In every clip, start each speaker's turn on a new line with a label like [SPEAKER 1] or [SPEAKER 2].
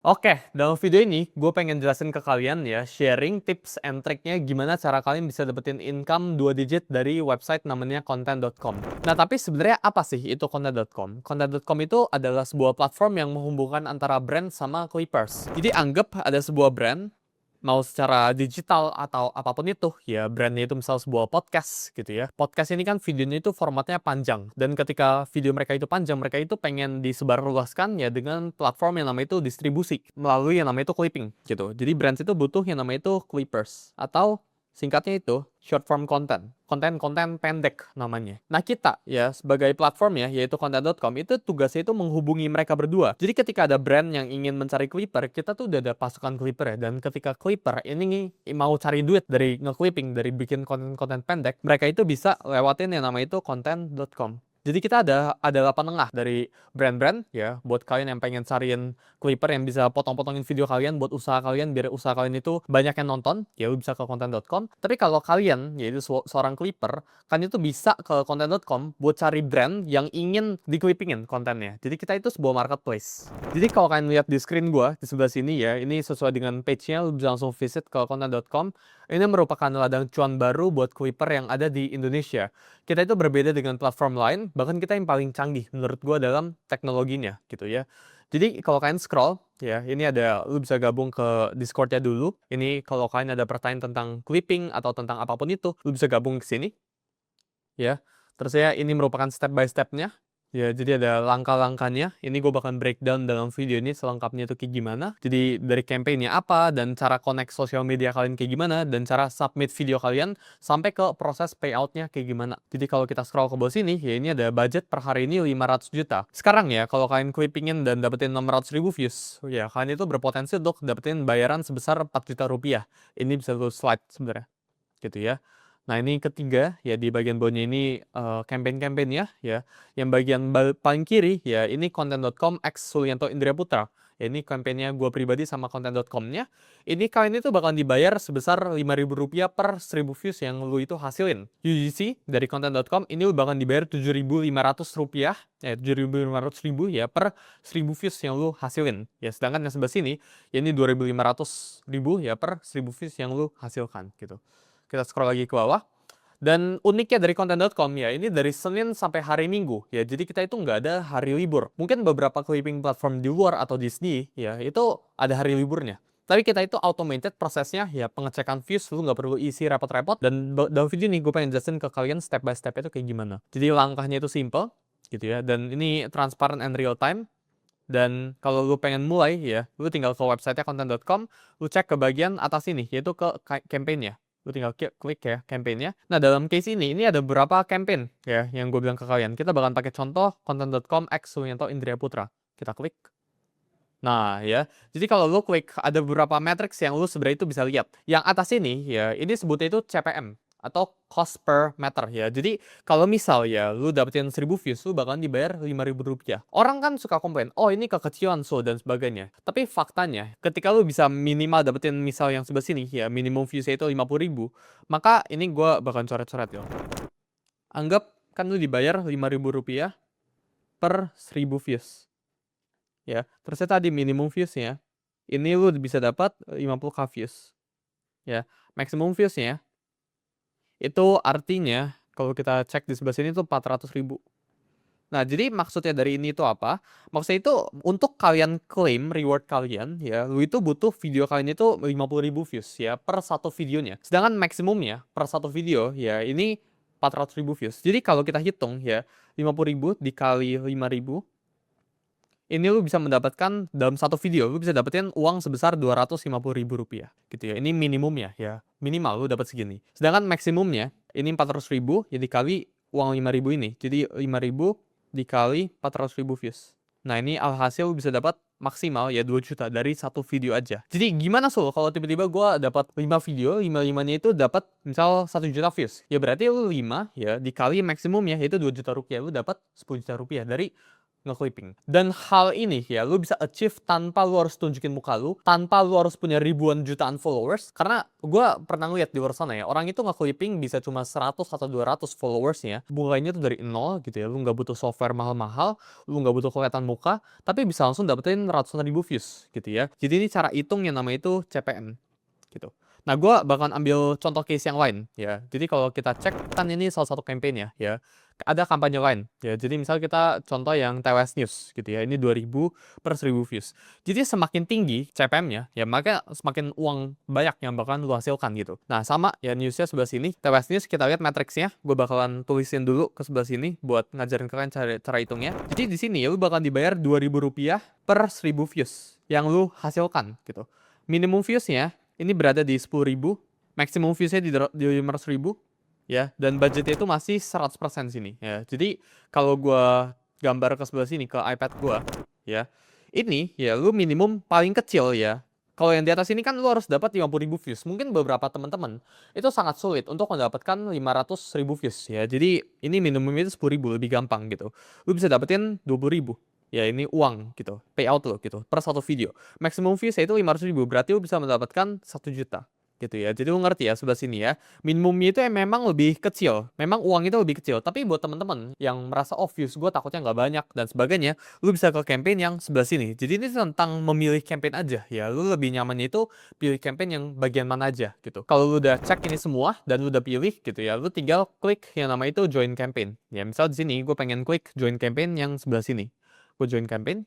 [SPEAKER 1] Oke, dalam video ini gue pengen jelasin ke kalian ya, sharing tips and triknya gimana cara kalian bisa dapetin income 2 digit dari website namanya content.com. Nah, tapi sebenarnya apa sih itu content.com? Content.com itu adalah sebuah platform yang menghubungkan antara brand sama clippers. Jadi anggap ada sebuah brand, mau secara digital atau apapun itu, ya brandnya itu misal sebuah podcast gitu ya. Podcast ini kan videonya itu formatnya panjang, dan ketika video mereka itu panjang, mereka itu pengen disebarluaskan ya dengan platform yang namanya itu distribusi, melalui yang namanya itu clipping gitu. Jadi brand itu butuh yang namanya itu clippers, atau singkatnya itu short form content, konten-konten pendek namanya. Nah kita ya sebagai platform ya, yaitu content.com, itu tugasnya itu menghubungi mereka berdua. Jadi ketika ada brand yang ingin mencari clipper, kita tuh udah ada pasukan clipper ya. Dan ketika clipper ini mau cari duit dari nge-clipping, dari bikin konten-konten pendek, mereka itu bisa lewatin yang namanya itu content.com. Jadi kita ada penengah dari brand-brand ya, buat kalian yang pengen cariin clipper yang bisa potong-potongin video kalian buat usaha kalian, biar usaha kalian itu banyak yang nonton, ya lu bisa ke content.com. Tapi kalau kalian yaitu seorang clipper, kan itu bisa ke content.com buat cari brand yang ingin di-clippingin kontennya. Jadi kita itu sebuah marketplace. Jadi kalau kalian lihat di screen gua di sebelah sini ya, ini sesuai dengan page-nya, lu bisa langsung visit ke content.com. Ini merupakan ladang cuan baru buat clipper yang ada di Indonesia. Kita itu berbeda dengan platform lain, bahkan kita yang paling canggih menurut gua dalam teknologinya gitu ya. Jadi kalau kalian scroll ya, ini ada, lu bisa gabung ke Discord-nya dulu. Ini kalau kalian ada pertanyaan tentang clipping atau tentang apapun itu, lu bisa gabung ke sini ya. Terus ya ini merupakan step by step-nya. Ya, jadi ada langkah-langkahnya. Ini gue bakal breakdown dalam video ini selengkapnya itu kayak gimana. Jadi dari campaign-nya apa, dan cara connect sosial media kalian kayak gimana, dan cara submit video kalian, sampai ke proses payout-nya kayak gimana. Jadi kalau kita scroll ke bawah sini, ya ini ada budget per hari ini 500 juta. Sekarang ya, kalau kalian clippingin dan dapetin 600.000 views, ya kalian itu berpotensi untuk dapetin bayaran sebesar 4 juta rupiah. Ini bisa lu slide sebenarnya. Gitu ya. Nah, ini ketiga ya, di bagian bawahnya ini campaign-campaign ya. Yang bagian paling kiri ya, ini content.com X Sulianto Indria Putra. Ya, ini campaignnya gue pribadi sama content.com-nya. Ini kalian itu bakal dibayar sebesar Rp5.000 per 1.000 views yang lu itu hasilin. UGC dari content.com ini lu bakal dibayar Rp7.500, ya Rp7.500.000 ya per 1.000 views yang lu hasilin. Ya, sedangkan yang sebelah sini ya ini Rp2.500.000 ya per 1.000 views yang lu hasilkan gitu. Kita scroll lagi ke bawah. Dan uniknya dari content.com ya, ini dari Senin sampai hari Minggu ya. Jadi kita itu nggak ada hari libur. Mungkin beberapa clipping platform di luar atau Disney ya, itu ada hari liburnya. Tapi kita itu automated prosesnya ya, pengecekan views, lu nggak perlu isi repot-repot. Dan dalam video ini gue pengen jelasin ke kalian step by step itu kayak gimana. Jadi langkahnya itu simple gitu ya. Dan ini transparent and real time. Dan kalau lu pengen mulai ya, lu tinggal ke website-nya content.com, lu cek ke bagian atas ini, yaitu ke campaign-nya. Lu tinggal klik ya campaign-nya. Nah, dalam case ini ada beberapa campaign ya yang gue bilang ke kalian. Kita bakal pakai contoh content.com X Sulianto Indria Putra. Kita klik. Nah ya, jadi kalau lu klik ada beberapa matrix yang lu sebenarnya itu bisa lihat. Yang atas ini ya, ini sebutnya itu CPM atau cost per meter ya. Jadi kalau misal ya lu dapetin 1.000 views, lu bakalan dibayar Rp5.000. Orang kan suka komplain, oh ini kekecilan so dan sebagainya. Tapi faktanya, ketika lu bisa minimal dapetin misal yang sebelah sini ya, minimum viewsnya itu 50.000, maka ini gue bakalan coret-coret ya. Anggap kan lu dibayar Rp5.000 per 1.000 views. Ya, terusnya tadi minimum viewsnya, ini lu bisa dapat 50k views. Ya, maximum viewsnya itu artinya kalau kita cek di sebelah sini tuh 400.000. Nah, jadi maksudnya dari ini tuh apa? Maksudnya itu untuk kalian claim reward kalian ya, lu itu butuh video kalian itu 50.000 views ya per satu videonya. Sedangkan maksimumnya per satu video ya ini 400.000 views. Jadi kalau kita hitung ya, 50.000 dikali 5.000, ini lu bisa mendapatkan dalam satu video, lu bisa dapetin uang sebesar Rp250.000 gitu ya. Ini minimumnya ya, minimal lu dapat segini. Sedangkan maksimumnya ini 400.000 ya dikali uang 5.000 ini. Jadi 5.000 dikali 400.000 views. Nah, ini alhasil lu bisa dapat maksimal ya 2 juta dari satu video aja. Jadi gimana Sul kalau tiba-tiba gua dapat 5 video, 5-5-nya itu dapat misal 1 juta views. Ya berarti lu 5 ya dikali maksimumnya yaitu 2 juta rupiah, lu dapat 10 juta rupiah dari nge-clipping. Dan hal ini ya lu bisa achieve tanpa lu harus tunjukin muka lu, tanpa lu harus punya ribuan jutaan followers. Karena gue pernah ngeliat di luar sana ya, orang itu nge-clipping bisa cuma 100 atau 200 followersnya. Mulainya tuh dari nol gitu ya, lu nggak butuh software mahal-mahal, lu nggak butuh kelihatan muka, tapi bisa langsung dapetin ratusan ribu views gitu ya. Jadi ini cara hitung yang namanya itu CPM gitu. Nah, gue bakalan ambil contoh case yang lain ya. Jadi kalau kita cek kan ini salah satu campaign ya. Ada kampanye lain ya. Jadi misal kita contoh yang TWS News gitu ya. Ini 2000 per 1000 views. Jadi semakin tinggi CPM-nya ya, maka semakin uang banyak yang bakalan lu hasilkan gitu. Nah, sama ya newsnya sebelah sini. TWS News kita lihat matriksnya. Gue bakalan tulisin dulu ke sebelah sini buat ngajarin kalian cara hitungnya. Jadi di sini ya lu bakalan dibayar Rp2.000 per 1000 views yang lu hasilkan gitu. Minimum viewsnya ini berada di 10.000, maksimum viewsnya di 500.000, ya, dan budgetnya itu masih 100% sini, ya. Jadi kalau gue gambar ke sebelah sini, ke iPad gue, ya, ini ya lu minimum paling kecil ya. Kalau yang di atas ini kan lu harus dapat 50.000 views. Mungkin beberapa teman-teman itu sangat sulit untuk mendapatkan 500.000 views ya. Jadi ini minimumnya itu 10.000, lebih gampang gitu. Lu bisa dapetin 20.000. Ya ini uang gitu, payout lo gitu, per satu video. Maximum views itu 500.000, berarti lo bisa mendapatkan 1 juta gitu ya. Jadi lo ngerti ya sebelah sini ya. Minimumnya itu memang lebih kecil, memang uang itu lebih kecil. Tapi buat teman-teman yang merasa views gue takutnya nggak banyak dan sebagainya, lo bisa ke campaign yang sebelah sini. Jadi ini tentang memilih campaign aja ya. Lo lebih nyamannya itu pilih campaign yang bagian mana aja gitu. Kalau lo udah cek ini semua dan lo udah pilih gitu ya, lo tinggal klik yang nama itu join campaign. Ya misal di sini gue pengen klik join campaign yang sebelah sini. Gue join campaign,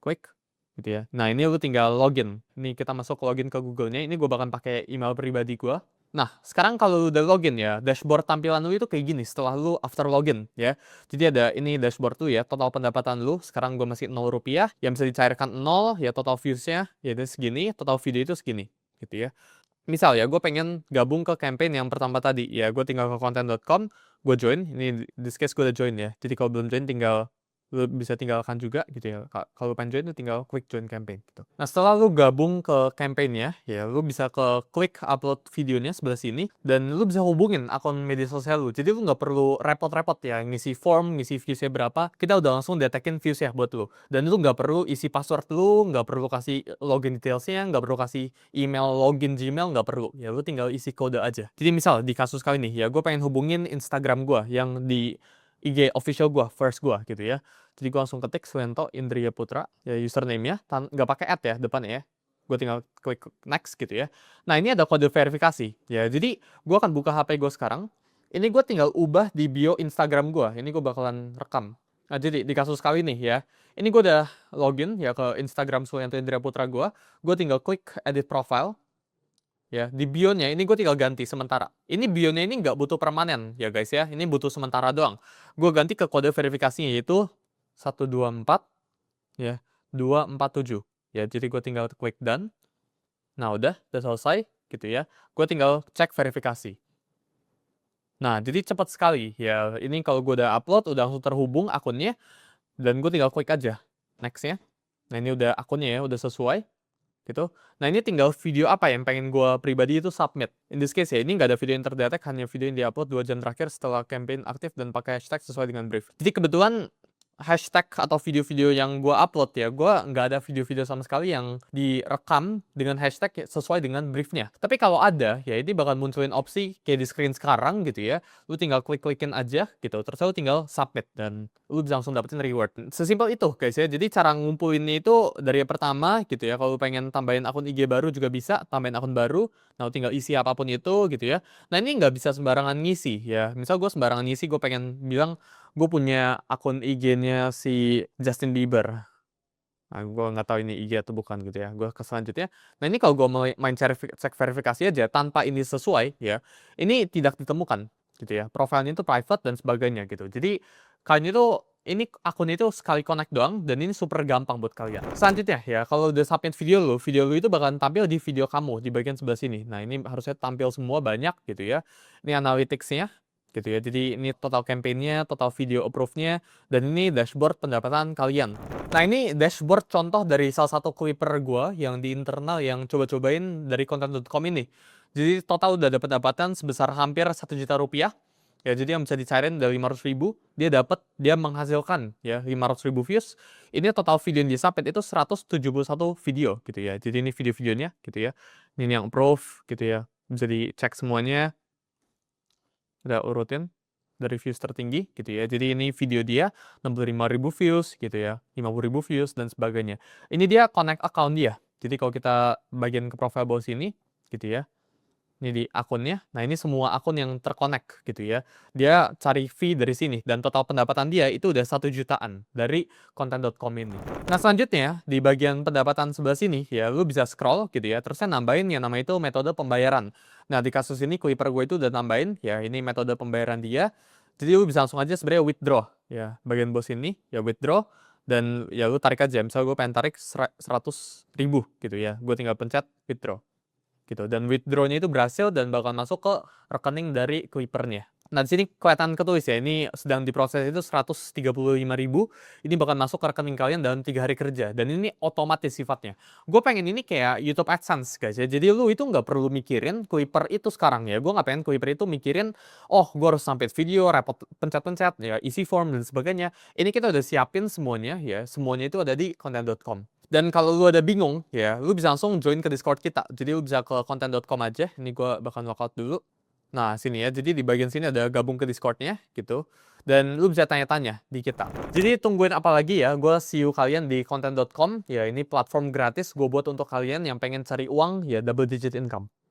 [SPEAKER 1] klik gitu ya. Nah ini lu tinggal login. Ini kita masuk login ke Google-nya. Ini gue bakal pakai email pribadi gue. Nah sekarang kalau lu udah login ya, dashboard tampilan lu itu kayak gini setelah lu after login ya. Jadi ada ini dashboard tuh ya, total pendapatan lu. Sekarang gue masih Rp0 yang bisa dicairkan 0 ya, total views-nya ya itu segini, total video itu segini gitu ya. Misal ya, gue pengen gabung ke campaign yang pertama tadi ya, gue tinggal ke content.com, gue join. Ini this case gue udah join ya. Jadi kalau belum join tinggal lu bisa tinggalkan juga gitu ya. Kalau pengen join lu tinggal klik join campaign gitu. Nah setelah lu gabung ke campaign-nya ya, lu bisa ke klik upload videonya sebelah sini dan lu bisa hubungin akun media sosial lu. Jadi lu nggak perlu repot-repot ya ngisi form, ngisi viewsnya berapa, kita udah langsung detekin viewsnya buat lu. Dan lu nggak perlu isi password lu, nggak perlu kasih login detailsnya, nggak perlu kasih email login Gmail, nggak perlu ya, lu tinggal isi kode aja. Jadi misal di kasus kali ini ya, gue pengen hubungin Instagram gue yang di IG official gue, first gue gitu ya. Jadi gue langsung ketik Suyanto Indriya Putra, ya username-nya, nggak pakai @ ya depannya ya. Gue tinggal klik next gitu ya. Nah ini ada kode verifikasi ya. Jadi gue akan buka HP gue sekarang. Ini gue tinggal ubah di bio Instagram gue. Ini gue bakalan rekam. Nah jadi di kasus kali ini ya, ini gue udah login ya ke Instagram Suyanto Indriya Putra gue. Gue tinggal klik edit profile. Ya, di bio-nya ini gue tinggal ganti sementara. Ini bio-nya ini nggak butuh permanen ya guys ya. Ini butuh sementara doang. Gue ganti ke kode verifikasinya yaitu 124 ya 247. Ya, jadi gue tinggal klik done. Nah, udah selesai gitu ya. Gue tinggal cek verifikasi. Nah, jadi cepat sekali ya. Ini kalau gue udah upload, udah langsung terhubung akunnya dan gue tinggal klik aja next-nya. Nah, ini udah akunnya ya, udah sesuai gitu. Nah ini tinggal video apa yang pengen gue pribadi itu submit. In this case ya, ini nggak ada video yang terdetek, hanya video yang diupload 2 jam terakhir setelah campaign aktif dan pakai hashtag sesuai dengan brief. Jadi kebetulan hashtag atau video-video yang gue upload ya, gue nggak ada video-video sama sekali yang direkam dengan hashtag sesuai dengan briefnya. Tapi kalau ada, ya ini bakal munculin opsi kayak di screen sekarang gitu ya. Lu tinggal klik-klikin aja gitu, terus lu tinggal submit dan lu bisa langsung dapetin reward. Sesimpel itu guys ya. Jadi cara ngumpulinnya itu dari yang pertama gitu ya. Kalau pengen tambahin akun IG baru juga bisa, tambahin akun baru. Nah lu tinggal isi apapun itu gitu ya. Nah ini nggak bisa sembarangan ngisi ya. Misal gue sembarangan ngisi, gue pengen bilang gue punya akun IG-nya si Justin Bieber. Nah, gue nggak tahu ini IG atau bukan gitu ya. Gue ke selanjutnya. Nah ini kalau gue main cek verifikasi aja tanpa ini sesuai ya, ini tidak ditemukan gitu ya. Profilnya itu private dan sebagainya gitu. Jadi kalian itu ini akun itu sekali connect doang dan ini super gampang buat kalian. Selanjutnya ya, kalau udah submit video lu itu bakalan tampil di video kamu di bagian sebelah sini. Nah ini harusnya tampil semua banyak gitu ya. Ini analytics-nya gitu ya. Jadi ini total campaign-nya, total video approve-nya, dan ini dashboard pendapatan kalian. Nah ini dashboard contoh dari salah satu clipper gue yang di internal yang coba-cobain dari content.com ini. Jadi total udah ada pendapatan sebesar hampir 1 juta rupiah. Ya, jadi yang bisa dicairin dari 500.000, dia menghasilkan ya 500.000 views. Ini total video yang di-submit itu 171 video gitu ya. Jadi ini video-videonya gitu ya. Ini yang approve gitu ya. Bisa dicek semuanya. Udah urutin dari views tertinggi gitu ya. Jadi ini video dia 65.000 views gitu ya, 50.000 views dan sebagainya. Ini dia connect account dia. Jadi kalau kita bagian ke profile bawah sini gitu ya. Ini di akunnya. Nah, ini semua akun yang terkonek gitu ya. Dia cari fee dari sini dan total pendapatan dia itu udah 1 jutaan dari konten.com ini. Nah, selanjutnya di bagian pendapatan sebelah sini ya lu bisa scroll gitu ya. Terusnya nambahin yang nama itu metode pembayaran. Nah, di kasus ini Kuiper gue itu udah nambahin ya ini metode pembayaran dia. Jadi lu bisa langsung aja sebenarnya withdraw ya. Bagian bawah sini ya withdraw dan ya lu tarik aja. Misalnya gue pengen tarik 100.000 gitu ya. Gue tinggal pencet withdraw gitu. Dan withdraw-nya itu berhasil dan bakal masuk ke rekening dari Kuipernya. Nah, di sini kelihatan ketulis ya, ini sedang diproses itu 135.000. Ini bakal masuk ke rekening kalian dalam 3 hari kerja. Dan ini otomatis sifatnya. Gue pengen ini kayak YouTube AdSense guys ya. Jadi lu itu nggak perlu mikirin Kuiper itu sekarang ya. Gue nggak pengen Kuiper itu mikirin, oh gue harus sampai video, repot pencet-pencet, ya isi form dan sebagainya. Ini kita udah siapin semuanya ya. Semuanya itu ada di content.com. Dan kalau lu ada bingung, ya, lu bisa langsung join ke Discord kita. Jadi lu bisa ke content.com aja. Ini gua bakal lockout dulu. Nah, sini ya. Jadi di bagian sini ada gabung ke Discord-nya gitu. Dan lu bisa tanya-tanya di kita. Jadi tungguin apa lagi ya? Gua see you kalian di content.com. Ya, ini platform gratis gue buat untuk kalian yang pengen cari uang ya double digit income.